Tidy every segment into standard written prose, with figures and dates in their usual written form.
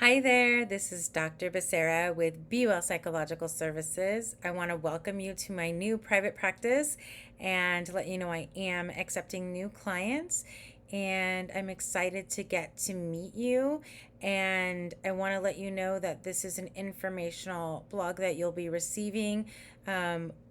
Hi there, this is Dr. Becerra with Be Well Psychological Services. I want to welcome you to my new private practice and let you know I am accepting new clients, and I'm excited to get to meet you. And I want to let you know that this is an informational blog that you'll be receiving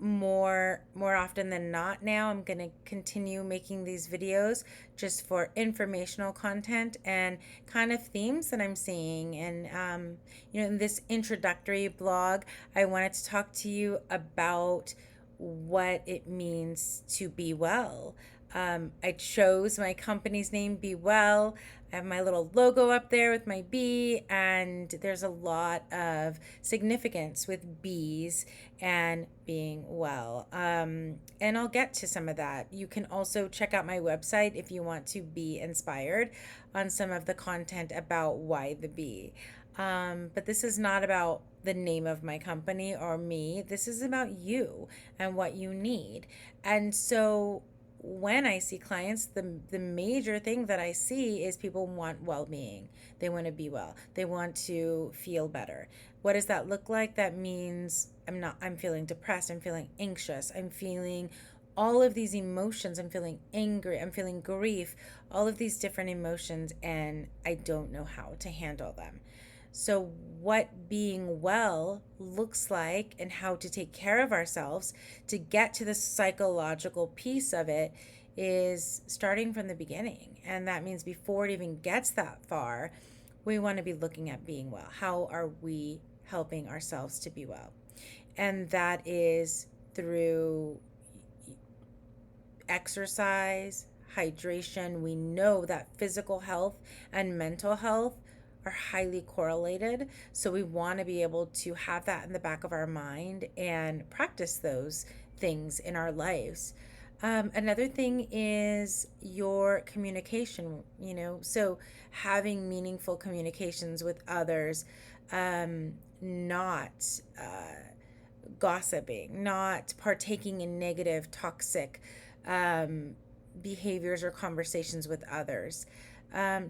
more often than not. Now I'm going to continue making these videos just for informational content and kind of themes that I'm seeing. And in this introductory blog, I wanted to talk to you about what it means to be well. I chose my company's name, Be Well. I have my little logo up there with my bee, and there's a lot of significance with bees and being well. And I'll get to some of that. You can also check out my website if you want to be inspired on some of the content about why the bee. But this is not about the name of my company or me. This is about you and what you need. And so when I see clients, the major thing that I see is people want well-being. They want to be well. They want to feel better. What does that look like? That means I'm feeling depressed, I'm feeling anxious, I'm feeling all of these emotions. I'm feeling angry, I'm feeling grief, all of these different emotions, and I don't know how to handle them. So, what being well looks like and how to take care of ourselves to get to the psychological piece of it is starting from the beginning. And that means before it even gets that far, we want to be looking at being well. How are we helping ourselves to be well? And that is through exercise, hydration. We know that physical health and mental health are highly correlated. So we want to be able to have that in the back of our mind and practice those things in our lives. Another thing is your communication, so having meaningful communications with others, not gossiping, not partaking in negative, toxic um, behaviors or conversations with others.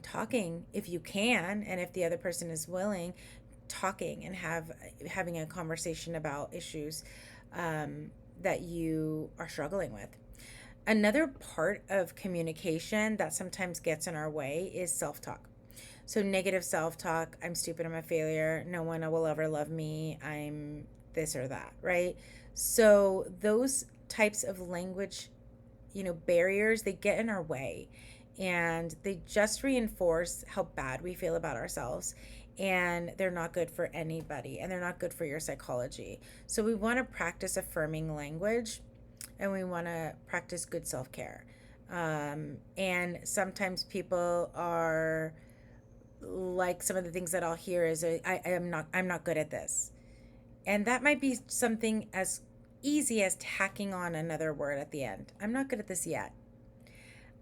Talking if you can, and if the other person is willing, talking and having a conversation about issues that you are struggling with. Another part of communication that sometimes gets in our way is self-talk. So negative self-talk, I'm stupid, I'm a failure, no one will ever love me, I'm this or that, right? So those types of language, barriers, they get in our way, and they just reinforce how bad we feel about ourselves, and they're not good for anybody, and they're not good for your psychology. So we want to practice affirming language, and we want to practice good self-care. And sometimes people are like, some of the things that I'll hear is I'm not good at this, and that might be something as easy as tacking on another word at the end. I'm not good at this yet.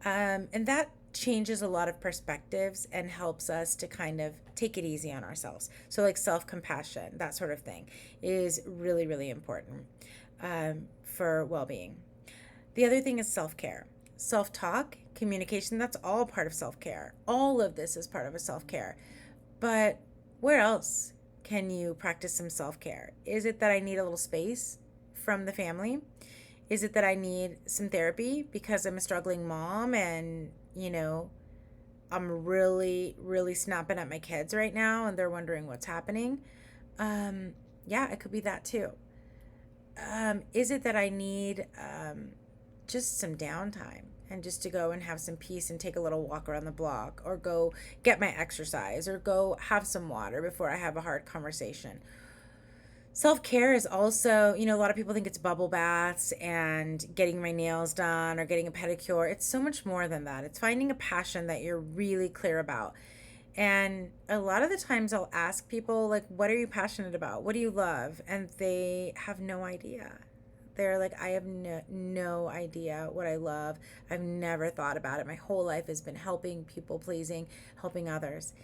And that changes a lot of perspectives and helps us to kind of take it easy on ourselves. So, like self compassion, that sort of thing, is really, really important for well being. The other thing is self care, self talk, communication. That's all part of self care. All of this is part of a self care. But where else can you practice some self care? Is it that I need a little space from the family? Is it that I need some therapy because I'm a struggling mom and, I'm really, really snapping at my kids right now and they're wondering what's happening? Yeah, it could be that too. Is it that I need just some downtime and just to go and have some peace and take a little walk around the block, or go get my exercise, or go have some water before I have a hard conversation? Self care is also, a lot of people think it's bubble baths and getting my nails done or getting a pedicure. It's so much more than that. It's finding a passion that you're really clear about. And a lot of the times I'll ask people, like, what are you passionate about? What do you love? And they have no idea. They're like, I have no idea what I love. I've never thought about it. My whole life has been helping, people pleasing, helping others.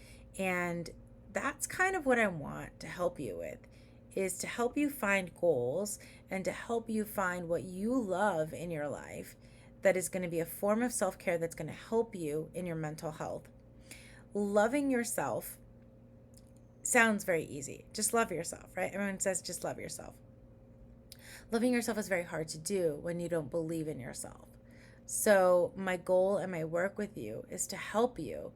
And that's kind of what I want to help you with, is to help you find goals and to help you find what you love in your life that is going to be a form of self-care that's going to help you in your mental health. Loving yourself sounds very easy. Just love yourself, right? Everyone says just love yourself. Loving yourself is very hard to do when you don't believe in yourself. So, my goal and my work with you is to help you,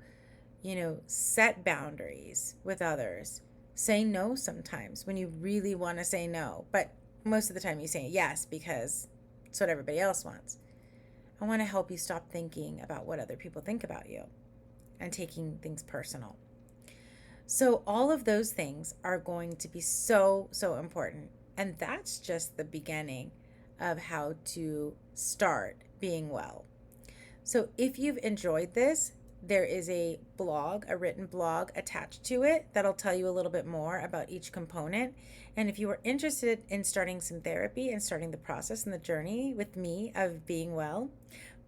set boundaries with others. Say no sometimes when you really want to say no, but most of the time you say yes because it's what everybody else wants. I want to help you stop thinking about what other people think about you and taking things personal. So, all of those things are going to be so, so important. And that's just the beginning of how to start being well. So, if you've enjoyed this, there is a blog, a written blog attached to it that'll tell you a little bit more about each component. And if you are interested in starting some therapy and starting the process and the journey with me of being well,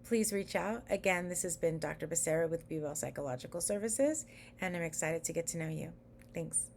please reach out. Again, this has been Dr. Becerra with Be Well Psychological Services, and I'm excited to get to know you. Thanks.